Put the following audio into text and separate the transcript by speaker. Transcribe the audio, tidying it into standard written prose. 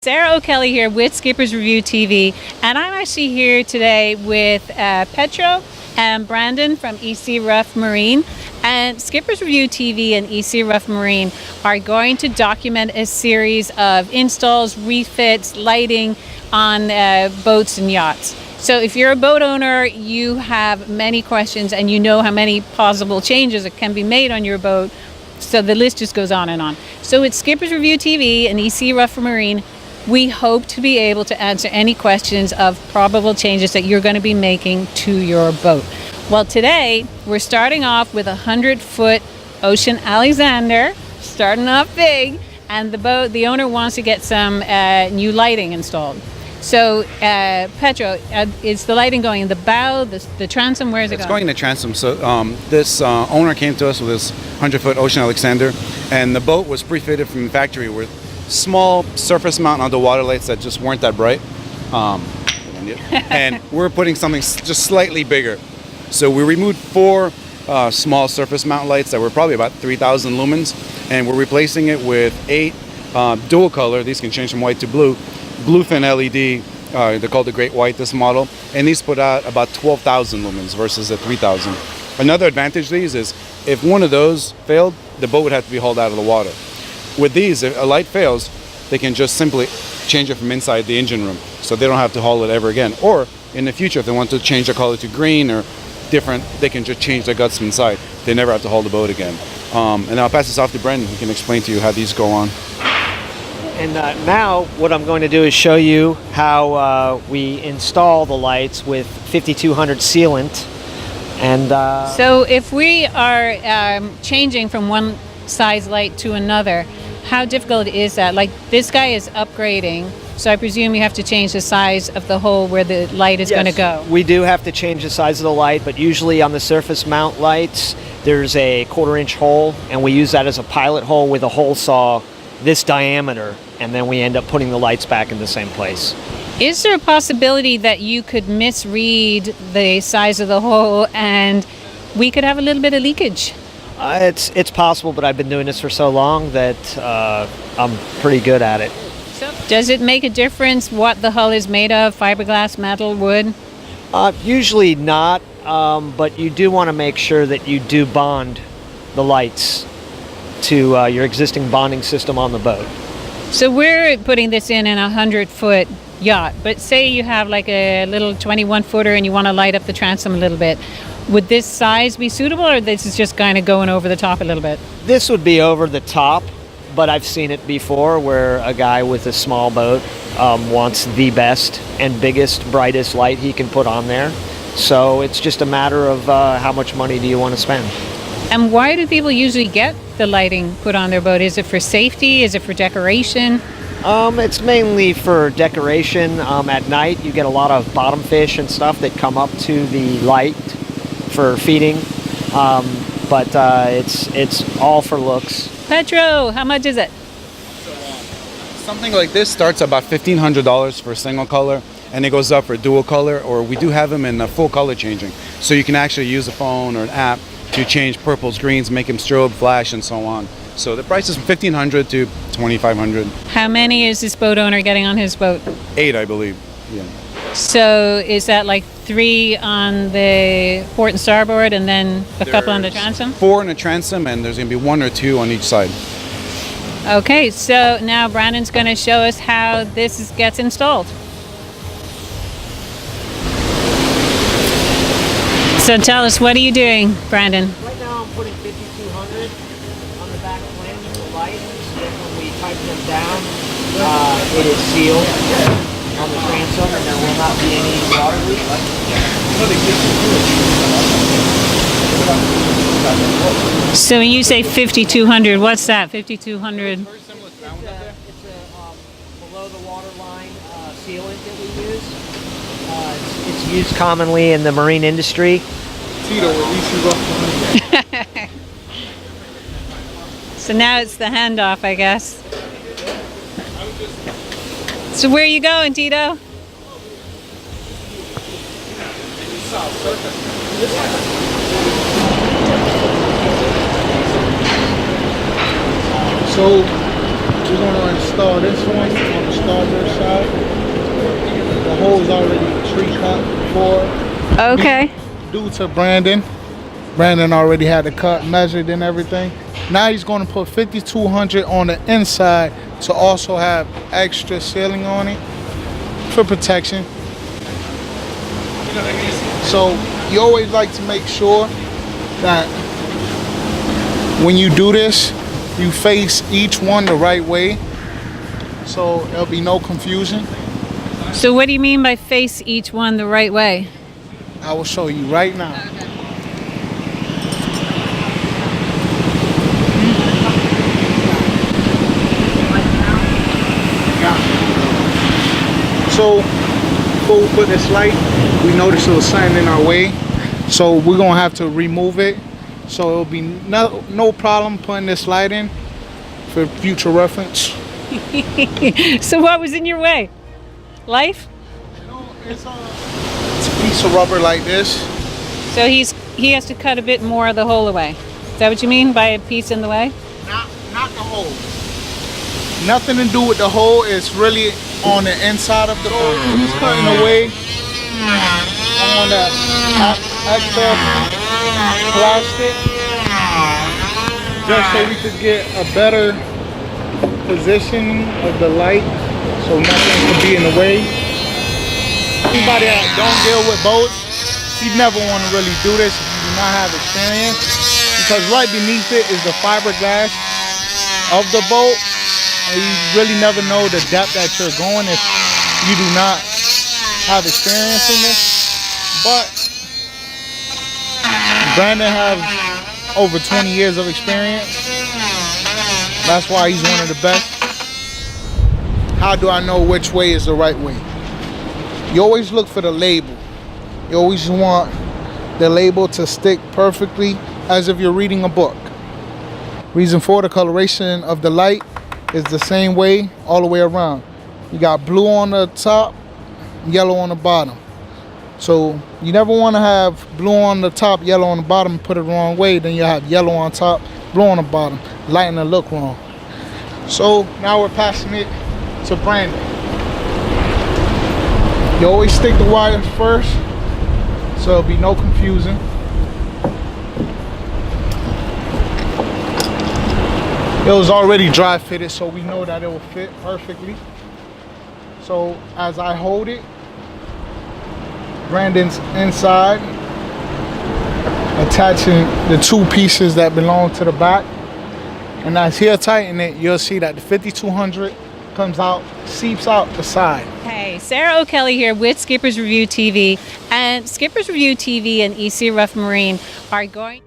Speaker 1: Sarah O'Kelly here with Skipper's Review TV, and I'm actually here today with Petro and Brandon from EC Ruff Marine. And Skipper's Review TV and EC Ruff Marine are going to document a series of installs, refits, lighting on boats and yachts. So if you're a boat owner, you have many questions and you know how many possible changes that can be made on your boat. So the list just goes on and on. So with Skipper's Review TV and EC Ruff Marine, we hope to be able to answer any questions of probable changes that you're going to be making to your boat. Well, today we're starting off with a 100-foot Ocean Alexander, starting off big, and the owner wants to get some new lighting installed. So, Petro, is the lighting going in the bow, the transom? Where is it going?
Speaker 2: It's going in the transom. So this owner came to us with this 100-foot Ocean Alexander, and the boat was pre-fitted from the factory with small surface mount underwater lights that just weren't that bright. And we're putting something just slightly bigger. So we removed 4 small surface mount lights that were probably about 3,000 lumens, and we're replacing it with 8 dual color. These can change from white to blue. Bluefin LED, they're called the Great White, this model, and these put out about 12,000 lumens versus the 3,000. Another advantage of these is if one of those failed, the boat would have to be hauled out of the water. With these, if a light fails, they can just simply change it from inside the engine room, so they don't have to haul it ever again. Or in the future, if they want to change the color to green or different, they can just change the guts from inside. They never have to haul the boat again. And I'll pass this off to Brendan. He can explain to you how these go on.
Speaker 3: And now what I'm going to do is show you how we install the lights with 5200 sealant. And
Speaker 1: so if we are changing from one size light to another, how difficult is that? Like, this guy is upgrading, so I presume you have to change the size of the hole where the light is going to go.
Speaker 3: We do have to change the size of the light, but usually on the surface mount lights there's a 1/4 inch hole, and we use that as a pilot hole with a hole saw this diameter, and then we end up putting the lights back in the same place.
Speaker 1: Is there a possibility that you could misread the size of the hole and we could have a little bit of leakage?
Speaker 3: It's possible, but I've been doing this for so long that I'm pretty good at it.
Speaker 1: So, does it make a difference what the hull is made of? Fiberglass, metal, wood?
Speaker 3: Usually not, but you do want to make sure that you do bond the lights to your existing bonding system on the boat.
Speaker 1: So we're putting this in a 100-foot yacht, but say you have like a little 21-footer and you want to light up the transom a little bit. Would this size be suitable, or this is just kind of going over the top a little bit?
Speaker 3: This would be over the top, but I've seen it before where a guy with a small boat wants the best and biggest, brightest light he can put on there. So it's just a matter of how much money do you want to spend.
Speaker 1: And why do people usually get the lighting put on their boat? Is it for safety? Is it for decoration?
Speaker 3: It's mainly for decoration. At night you get a lot of bottom fish and stuff that come up to the light for feeding, but it's all for looks.
Speaker 1: Petro, how much is it?
Speaker 2: Something like this starts about $1,500 for a single color, and it goes up for dual color, or we do have them in full color changing. So you can actually use a phone or an app to change purples, greens, make them strobe, flash, and so on. So the price is from $1,500 to $2,500.
Speaker 1: How many is this boat owner getting on his boat?
Speaker 2: 8, I believe. Yeah.
Speaker 1: So is that like 3 on the port and starboard, and then a couple on the transom?
Speaker 2: 4 on the transom, and there's going to be 1 or 2 on each side.
Speaker 1: Okay, so now Brandon's going to show us how this gets installed. So tell us, what are you doing, Brandon?
Speaker 3: Right now I'm putting 5200 on the back flange of the lights, and when we tighten them down, it is sealed on the transom, and there will not be any water leak.
Speaker 1: So when you say 5200, what's that? 5200?
Speaker 3: It's a below the water line sealant that we use. It's used commonly in the marine industry.
Speaker 1: So now it's the handoff, I guess. So where are you going, Tito?
Speaker 4: So we're going to install this one on the starboard side. The hole's already tree cut before.
Speaker 1: Okay.
Speaker 4: Due to Brandon. Brandon already had the cut measured and everything. Now he's going to put 5200 on the inside to also have extra sealing on it for protection. So you always like to make sure that when you do this, you face each one the right way, so there'll be no confusion.
Speaker 1: So what do you mean by face each one the right way?
Speaker 4: I will show you right now. So before we put this light, we noticed there was something in our way, so we're gonna have to remove it. So it'll be no problem putting this light in for future reference.
Speaker 1: So what was in your way? Life?
Speaker 4: No, it's a piece of rubber like this.
Speaker 1: So he has to cut a bit more of the hole away. Is that what you mean by a piece in the way?
Speaker 4: Not the hole. Nothing to do with the hole. It's really on the inside of the hole. He's cutting away on that extra plastic just so we could get a better position of the light so nothing could be in the way. Anybody that don't deal with boats, you never want to really do this if you do not have experience, because right beneath it is the fiberglass of the boat, and you really never know the depth that you're going if you do not have experience in this. But Brandon has over 20 years of experience. That's why he's one of the best. How do I know which way is the right way? You always look for the label. You always want the label to stick perfectly as if you're reading a book. Reason for the coloration of the light is the same way all the way around. You got blue on the top, yellow on the bottom. So you never want to have blue on the top, yellow on the bottom, and put it the wrong way. Then you have yellow on top, blue on the bottom, lighten the look wrong. So now we're passing it to Brandon. You always stick the wires first, so there'll be no confusion. It was already dry fitted, so we know that it will fit perfectly. So as I hold it, Brandon's inside, attaching the two pieces that belong to the back. And as he'll tighten it, you'll see that the 5200 comes out, seeps out the side.
Speaker 1: Hey, Sarah O'Kelly here with Skipper's Review TV. And Skipper's Review TV and EC Ruff Marine are going...